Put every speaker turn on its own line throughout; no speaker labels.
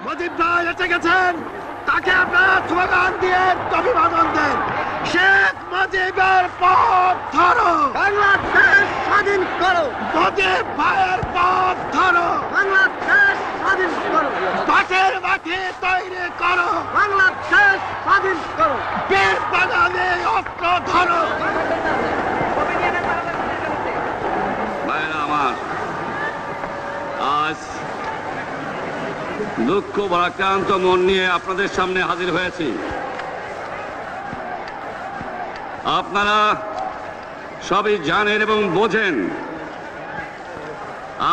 মুজিব ভাই এসে গেছেন, তাকে আপনারা স্লোগান দিয়ে অভিবাদন দেন। শেখ মুজিবের পথ ধরো,
বাংলাদেশ স্বাধীন করো,
মুজিব ভাইয়ের পথ ধরো,
বাংলাদেশ স্বাধীন করো,
পাশের মাঠে তৈরি করো,
বাংলাদেশ স্বাধীন করো।
বীর বাঙালি অস্ত্র ধরো।
ভাইরা আমার, আজ দুঃখ ভারাক্রান্ত মন নিয়ে আপনাদের সামনে হাজির হয়েছি। আপনারা সবই জানেন এবং বোঝেন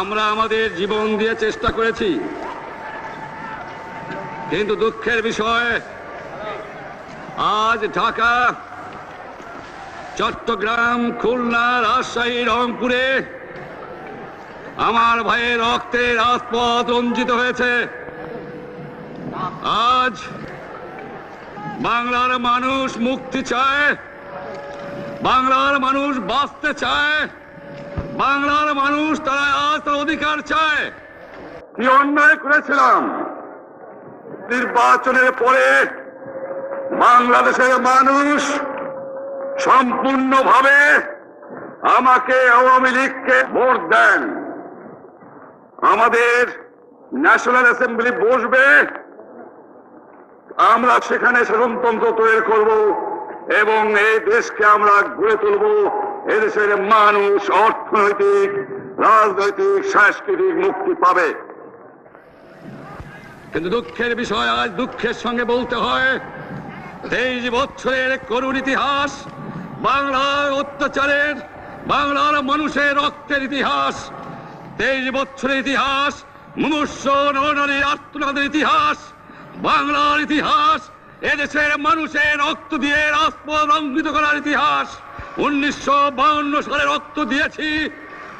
আমরা আমাদের জীবন দিয়ে চেষ্টা করেছি, কিন্তু দুঃখের বিষয় আজ ঢাকা, চট্টগ্রাম, খুলনা, রাজশাহী, রংপুরে আমার ভাইয়ের রক্তে রাজপথ রঞ্জিত হয়েছে। আজ বাংলার মানুষ মুক্তি চায়, বাংলার মানুষ বাঁচতে চায়, বাংলার মানুষ তারা আজ তার অধিকার চায়। কি অন্যায় করেছিলাম নির্বাচনের পরে বাংলাদেশের মানুষ সম্পূর্ণভাবে আমাকে আওয়ামী লীগকে ভোট দেন। আমাদের ন্যাশনাল অ্যাসেম্বলি বসবে, আমরা সেখানে শাসনতন্ত্র তৈরি করব এবং এই দেশকে আমরা গড়ে তুলব। এদেশের মানুষ অর্থনৈতিক, রাজনৈতিক, সাংস্কৃতিক মুক্তি পাবে। কিন্তু দুঃখের বিষয়, আজ দুঃখের সঙ্গে বলতে হয় 23 বছরের করুণ ইতিহাস, বাংলার অত্যাচারের, বাংলার মানুষের রক্তের ইতিহাস, 23 বছরের ইতিহাস, মুমূর্ষ নরনারীর আর্তনাদের ইতিহাস, বাংলার ইতিহাস, এদেশের মানুষের রক্ত দিয়ে রাজপথ রঞ্জিত করার ইতিহাস। 1952 সালে রক্ত দিয়েছি,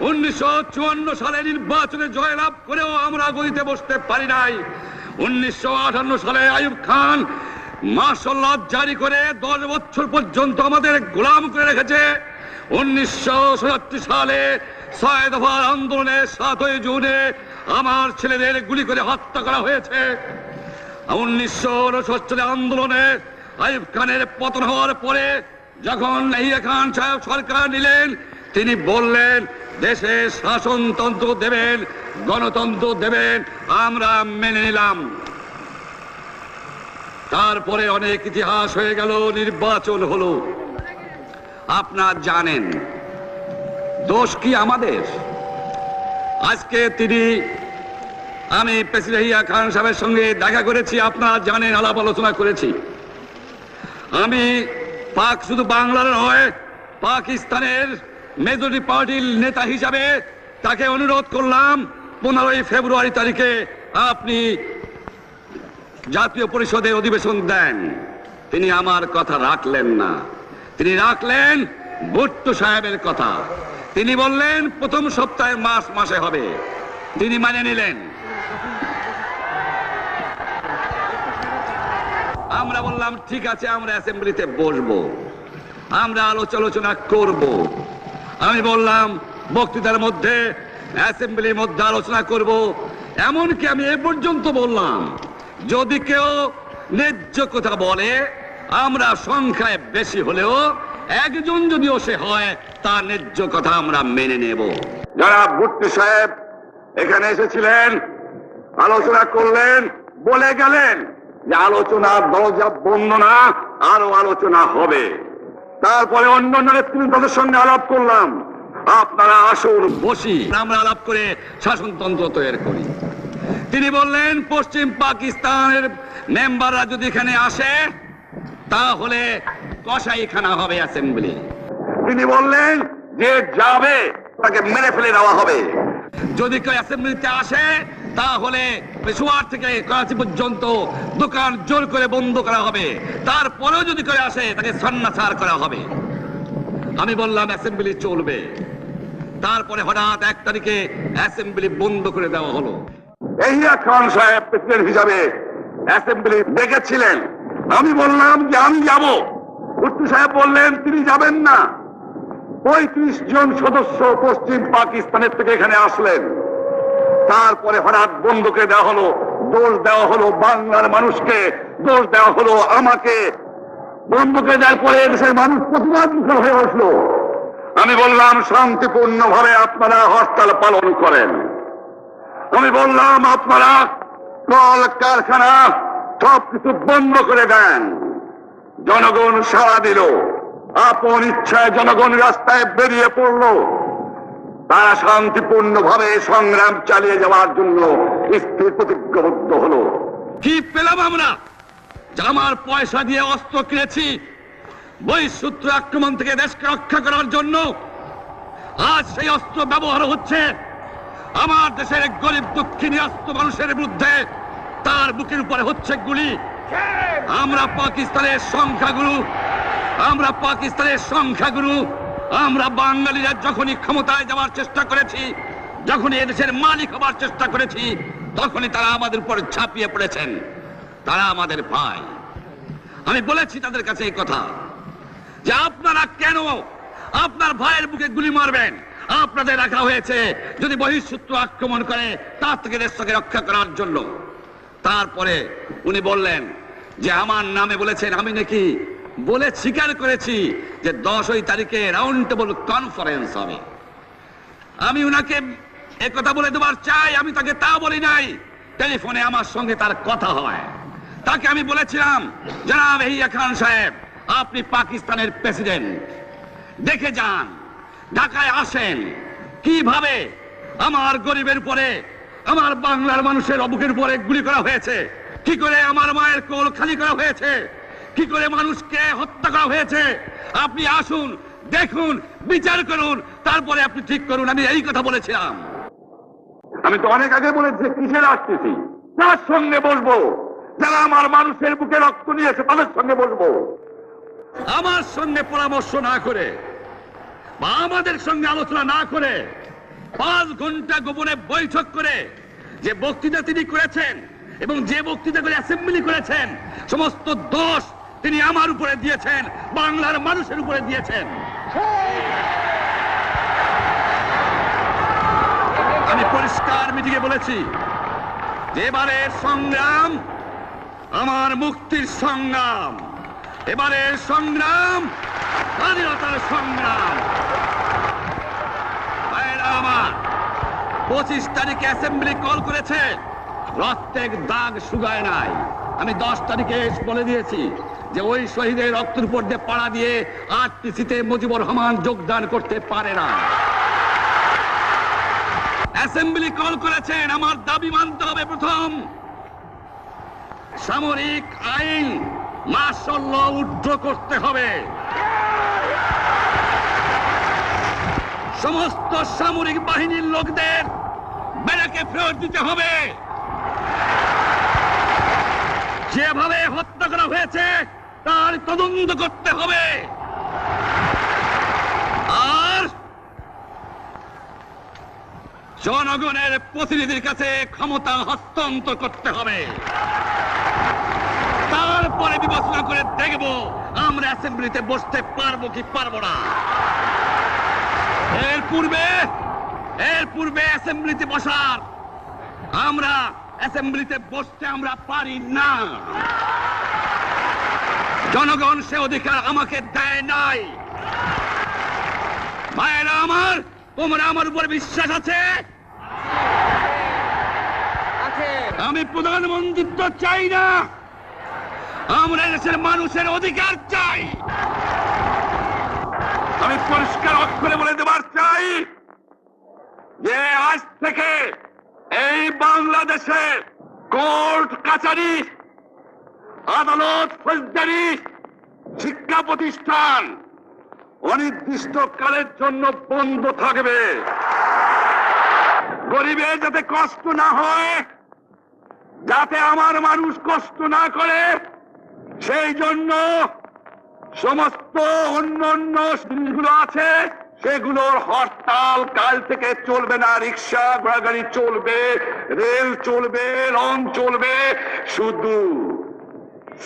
1954 সালে নির্বাচনে জয়লাভ করেও আমরা গদিতে বসতে পারি নাই। 1958 সালে আইয়ুব খান মার্শাল ল জারি করে 10 বছর পর্যন্ত আমাদের গোলাম করে রেখেছে। 1967 সালে 6 দফার আন্দোলনে 7ই জুনে আমার ছেলেদের গুলি করে হত্যা করা হয়েছে। 1969 সালে আন্দোলনে আইয়ুব খানের পতন হওয়ার পরে যখন ইয়াহিয়া খান সাহেব সরকার নিলেন, তিনি বললেন দেশে শাসনতন্ত্র দেবেন, গণতন্ত্র দেবেন, আমরা মেনে নিলাম। তারপরে অনেক ইতিহাস হয়ে গেল, নির্বাচন হলো। আপনারা জানেন দোষ কি আমাদের? আজকে আমি প্রেসিডেন্ট ইয়াহিয়া খান সাহেবের সঙ্গে দেখা করেছি, আপনারা জানেন, আলাপ আলোচনা করেছি। আমি শুধু বাংলার নয়, পাকিস্তানের মেজরিটি পার্টির নেতা হিসাবে তাকে অনুরোধ করলাম 15 ফেব্রুয়ারি তারিখে আপনি জাতীয় পরিষদের অধিবেশন দেন। তিনি আমার কথা রাখলেন না, তিনি রাখলেন ভুট্টো সাহেবের কথা। তিনি বললেন প্রথম সপ্তাহে মাসে হবে, তিনি মানে নিলেন। আমরা বললাম ঠিক আছে, আমরা অ্যাসেম্বলিতে বসবো, আমরা আলোচনা করব। আমি বললাম বক্তৃতার মধ্যে, অ্যাসেম্বলির মধ্যে আলোচনা করব। এমনকি আমি এ পর্যন্ত বললাম যদি কেউ ন্যায্য কথা বলে, আমরা সংখ্যায় বেশি হলেও একজন যদিও সে হয়, তার ন্যায্য কথা আমরা মেনে নেব। যারা ভুট্টো সাহেব এখানে এসেছিলেন, আলোচনা করলেন, বলে গেলেন যে আলোচনার দরজা বন্ধ না, আরো আলোচনা হবে। তারপরে অন্য নেতৃত্বের সঙ্গে আলাপ করলাম, আপনারা আসুন বসি, আমরা আলাপ করে শাসনতন্ত্র তৈরি করি। তিনি বললেন পশ্চিম পাকিস্তানের মেম্বাররা যদি এখানে আসে তাহলে কসাইখানা হবে অ্যাসেম্বলি। তিনি বললেন যে যাবে তাকে মেরে ফেলে দেওয়া হবে। যদি কেউ অ্যাসেম্বলিতে আসে তাহলে পেশোয়ার থেকে করাচি পর্যন্ত দোকান জোর করে বন্ধ করা হবে, তারপরেও যদি কেউ আসে তাকে সন্ন্যাসার করা হবে। আমি বললাম অ্যাসেম্বলি চলবে। তারপরে হঠাৎ 1 তারিখে অ্যাসেম্বলি বন্ধ করে দেওয়া হলো। ইয়াহিয়া খান সাহেব প্রেসিডেন্ট হিসাবে অ্যাসেম্বলি ডেকেছিলেন, আমি বললাম যে আমি যাব। ভুট্টো সাহেব বললেন তিনি যাবেন না। 35 জন সদস্য পশ্চিম পাকিস্তানের থেকে এখানে আসলেন। তারপরে হঠাৎ বন্ধ করে দেওয়া হলো, দোষ দেওয়া হলো বাংলার মানুষকে, দোষ দেওয়া হলো আমাকে। বন্ধুকে দেওয়ার পরে দেশের মানুষ প্রতিবাদ মুখর হয়ে উঠলো। আমি বললাম শান্তিপূর্ণ ভাবে আপনারা হরতাল পালন করেন। আমি বললাম আপনারা কল কারখানা সবকিছু বন্ধ করে দেন। জনগণ সাড়া দিল, আপন ইচ্ছায় জনগণ রাস্তায় বেরিয়ে পড়ল। তারা শান্তিপূর্ণ ভাবে সংগ্রাম চালিয়ে যাওয়ার জন্য স্থির প্রতিজ্ঞাবদ্ধ হলো। কি পেলাম আমরা? আমার পয়সা দিয়ে অস্ত্র কিনেছি বহিঃশত্রু আক্রমণ থেকে দেশকে রক্ষা করার জন্য। আজ সেই অস্ত্র ব্যবহার হচ্ছে আমার দেশের গরিব দুঃখী নিরস্ত মানুষের বিরুদ্ধে। তার বুকের উপরে হচ্ছে গুলি। আমরা পাকিস্তানের সংখ্যাগুরু, আমরা বাঙালিরা যখনই ক্ষমতায় যাওয়ার চেষ্টা করেছি, যখনই এদেশের মালিক হবার চেষ্টা করেছি, তখনই তারা আমাদের উপর ঝাঁপিয়ে পড়েছেন। তারা আমাদের ভাই। আমি বলেছি তাদের কাছে এই কথা যে আপনারা কেন আপনার ভাইয়ের বুকে গুলি মারবেন? আপনাদের রাখা হয়েছে যদি বহিঃশত্রু আক্রমণ করে তার থেকে দেশকে রক্ষা করার জন্য। তারপরে উনি বললেন যে আমার নামে বলেছেন, আমি নাকি বলে স্বীকার করেছি যে 10 তারিখে রাউন্ড টেবল কনফারেন্স হবে। আমি উনাকে একথা বলে দেবার চাই, আমি তাকে তা বলি নাই। টেলিফোনে আমার সঙ্গে তার কথা হয়। তাকে আমি বলেছিলাম, জনাব ইয়াহিয়া খান সাহেব, আপনি পাকিস্তানের প্রেসিডেন্ট, দেখে যান, ঢাকায় আসেন কিভাবে আমার গরিবের উপরে, আমার বাংলার মানুষের বুকের উপরে গুলি করা হয়েছে, কি করে আমার মায়ের কোল খালি করা হয়েছে, কি করে মানুষকে হত্যা করা হয়েছে। আপনি আসুন, দেখুন, বিচার করুন, তারপরে আপনি ঠিক করুন। আমি এই কথা বলেছিলাম। আমি তো অনেক আগে বলেছি কিসের আসতেছি, তার সঙ্গে বসবো, যারা আমার মানুষের বুকে রক্ত নিয়েছে তাদের সঙ্গে বসবো। আমার সঙ্গে পরামর্শ না করে বা আমাদের সঙ্গে আলোচনা না করে 5 ঘন্টা গোপনে বৈঠক করে যে বক্তৃতা তিনি করেছেন এবং যে বক্তৃতা করে অ্যাসেম্বলি করেছেন, সমস্ত দোষ তিনি আমার উপরে দিয়েছেন, বাংলার মানুষের উপরে দিয়েছেন। আমি পরিষ্কার মিটিংয়ে বলেছি যে এবারের সংগ্রাম আমার মুক্তির সংগ্রাম, এবারের সংগ্রাম স্বাধীনতার সংগ্রাম। আমার 25 তারিখে অ্যাসেম্বলি কল করেছে, রক্তের দাগ শুকায় নাই। আমি 10 তারিখে বলে দিয়েছি যে ওই শহীদের রক্তের উপর দিয়ে পাড়া দিয়ে আরটিসিতে মুজিবুর রহমান যোগদান করতে পারে না। অ্যাসেম্বলি কল করেছেন, আমার দাবি মানতে হবে। প্রথম, সামরিক আইন মার্শাল ল উড্র করতে হবে। সমস্ত সামরিক বাহিনীর লোকদের ব্যারাকে ফেরত দিতে হবে। যেভাবে হত্যা করা হয়েছে তার তদন্ত করতে হবে। আর জনগণের প্রতিনিধির কাছে ক্ষমতা হস্তান্তর করতে হবে। তারপরে বিবেচনা করে দেখব আমরা অ্যাসেম্বলিতে বসতে পারবো কি পারবো না। এর পূর্বে অ্যাসেম্বলিতে বসার, আমরা অ্যাসেম্বলিতে বসতে আমরা পারি না। জনগণ সে অধিকার আমাকে দেয় নাই। ভাইয়েরা আমার, তোমরা আমার উপর বিশ্বাস আছে? আমি প্রধানমন্ত্রিত্ব চাই না, আমরা দেশের মানুষের অধিকার চাই। আমি পরিষ্কার অক্ষরে বলে দেবার চাই যে আজ থেকে এই বাংলাদেশে কোর্ট কাছারি, আদালত, ফৌজদারি, শিক্ষা প্রতিষ্ঠান অনির্দিষ্ট কালের জন্য বন্ধ থাকবে। গরিবের যাতে কষ্ট না হয়, যাতে আমার মানুষ কষ্ট না করে, সেই জন্য সমস্ত অন্য জিনিসগুলো আছে সেগুলোর হরতাল কাল থেকে চলবে না। রিক্সা ঘোড়াগাড়ি চলবে, রেল চলবে, লঞ্চ চলবে। শুধু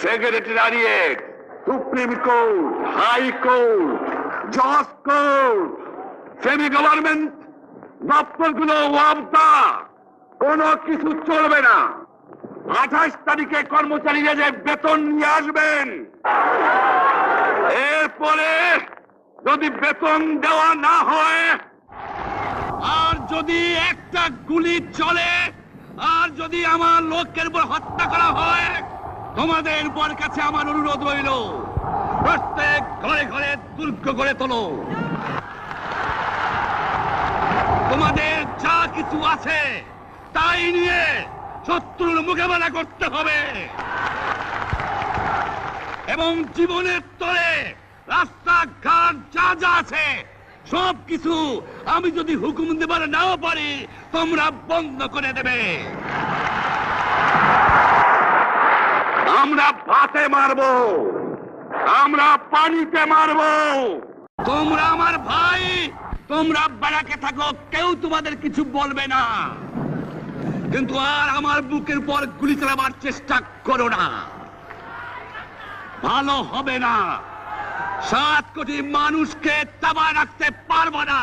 secretariat, supreme court, high court, জজ কোর্ট, সেমি গভর্নমেন্ট দপ্তরগুলো ওয়াবদা, কোনো কিছু চলবে না। 28 তারিখে কর্মচারীরা যে বেতন নিয়ে আসবেন, এরপরে যদি বেতন দেওয়া না হয়, আর যদি একটা গুলি চলে, আর যদি আমার লোকের উপর হত্যা করা হয়, তোমাদের উপর কাছে আমার অনুরোধ রইল, প্রত্যেক ঘরে ঘরে দুর্গ গড়ে তোলো। তোমাদের যা কিছু আছে তাই নিয়ে শত্রুর মোকাবেলা করতে হবে, এবং জীবনের তরে রাস্তাঘাট যা যা আছে সব কিছু আমি যদি হুকুম দেবার নাও পারি, তোমরা বন্ধ করে দেবে। আমরা ভাতে মারবো, আমরা পানিতে মারবো। তোমরা আমার ভাই, তোমরা বাড়াকে থাকো, কেউ তোমাদের কিছু বলবে না, কিন্তু আর আমার বুকের উপর গুলি চালাবার চেষ্টা করো না, ভালো হবে না। 7 কোটি মানুষকে তাবা রাখতে পারবো না।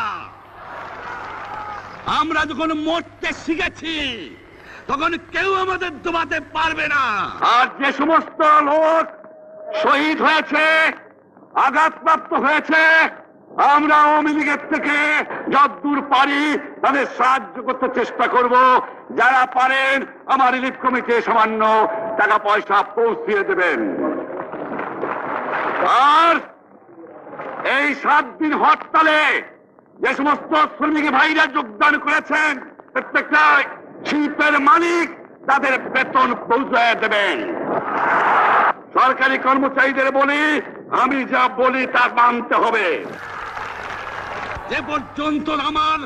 আমরা যখন মরতে শিখেছি তখন কেউ আমাদের দবাতে পারবে না। আর যে সমস্ত লোক শহীদ হয়েছে, আঘাতপ্রাপ্ত হয়েছে, আমরা আওয়ামী লীগের থেকে যতদূর পারি তাদের সাহায্য করতে চেষ্টা করব। যারা পারেন আমার রিলিফ কমিটি সামান্য টাকা পয়সা পৌঁছিয়ে দেবেন। আর এই 7 দিন হরতালে যে সমস্ত শ্রমিক ভাইরা যোগদান করেছেন, প্রত্যেকটা শিল্পের মালিক তাদের বেতন পৌঁছায় দেবেন। সরকারি কর্মচারীদের বলি, আমি যা বলি তা মানতে হবে। যে পর্যন্ত আমার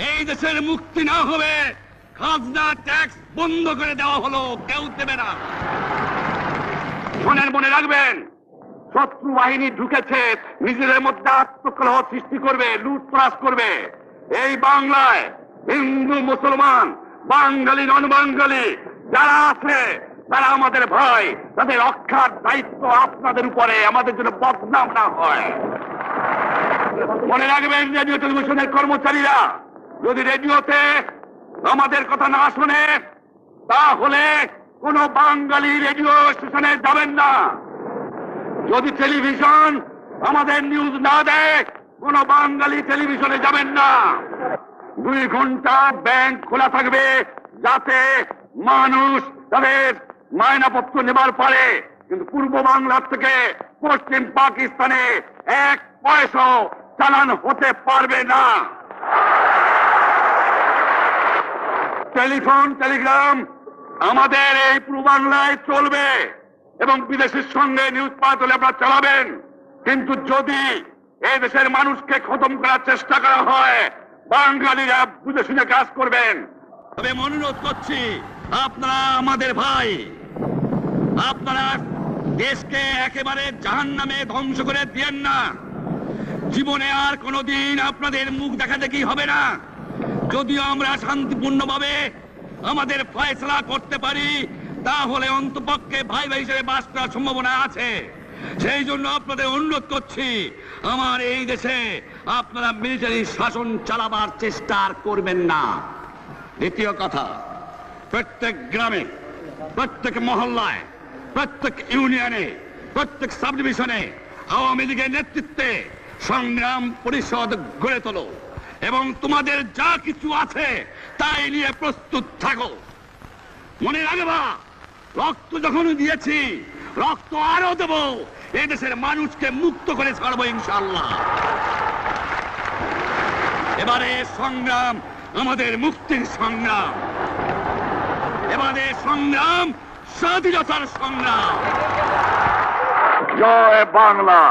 এই দেশের মুক্তি না হবে, খাজনা ট্যাক্স বন্ধ করে দেওয়া হলো, কেউ দেবে না। মনে রাখবেন, শত্রু বাহিনী ঢুকেছে, নিজেদের মধ্যে আত্মকলহ সৃষ্টি করবে, লুটতরাজ করবে। এই বাংলায় হিন্দু মুসলমান, বাঙালি নন বাঙালি যারা আছে তারা আমাদের ভাই, তাদের রক্ষার দায়িত্ব আপনাদের উপরে, আমাদের জন্য বদনাম না হয়। মনে রাখবেন, রেডিও টেলিভিশনের কর্মচারীরা যদি রেডিওতে আমাদের কথা না শোনে, তাহলে কোন বাঙালি রেডিও স্টেশনে যাবেন না। যদি টেলিভিশন আমাদের নিউজ না দেয়, কোন বাঙালি টেলিভিশনে যাবেন না। 2 ঘন্টা ব্যাংক খোলা থাকবে, যাতে মানুষ তাদের মায়নাপত্র নেবার পারে, কিন্তু পূর্ব বাংলার থেকে পশ্চিম পাকিস্তানে 1 পয়সা চালান হতে পারবে না। টেলিফোন টেলিগ্রাম আমাদের এই পূর্ব বাংলায় চলবে, এবং বিদেশের সঙ্গে নিউজ পাঠ হলে আপনারা চালাবেন, কিন্তু যদি এই দেশের মানুষকে খতম করার চেষ্টা করা হয়, বাঙালিরা বুঝে শুনে কাজ করবেন। তবে অনুরোধ করছি, আপনারা আমাদের ভাই, আপনারা দেশকে একেবারে জাহান্নামে ধ্বংস করে দিয়েন না। জীবনে আর কোনোদিন আপনাদের মুখ দেখা দেখি হবে না। যদিও আমরা শান্তিপূর্ণভাবে আমাদের ফয়সলা করতে পারি, তাহলে অন্তপক্ষে ভাই ভাই হিসেবে বাস করার সম্ভাবনা আছে। সেই জন্য আপনাদের অনুরোধ করছি, আমার এই দেশে আপনারা মিলিটারি শাসন চালাবার চেষ্টা করবেন না। দ্বিতীয় কথা, প্রত্যেক গ্রামে, প্রত্যেক মহল্লায়, প্রত্যেক ইউনিয়নে, প্রত্যেক সাব ডিভিশনে আওয়ামী লীগের নেতৃত্বে সংগ্রাম পরিষদ গড়ে তোলো, এবং তোমাদের যা কিছু আছে তাই নিয়ে প্রস্তুত থাকো। মনে রাখবা, রক্ত যখন দিয়েছি, রক্ত আরো দেব, এই দেশের মানুষকে মুক্ত করে ছাড়বো ইনশাআল্লাহ। এবারে সংগ্রাম আমাদের মুক্তির সংগ্রাম, এবারে সংগ্রাম স্বাধীনতার সংগ্রাম। জয় বাংলা।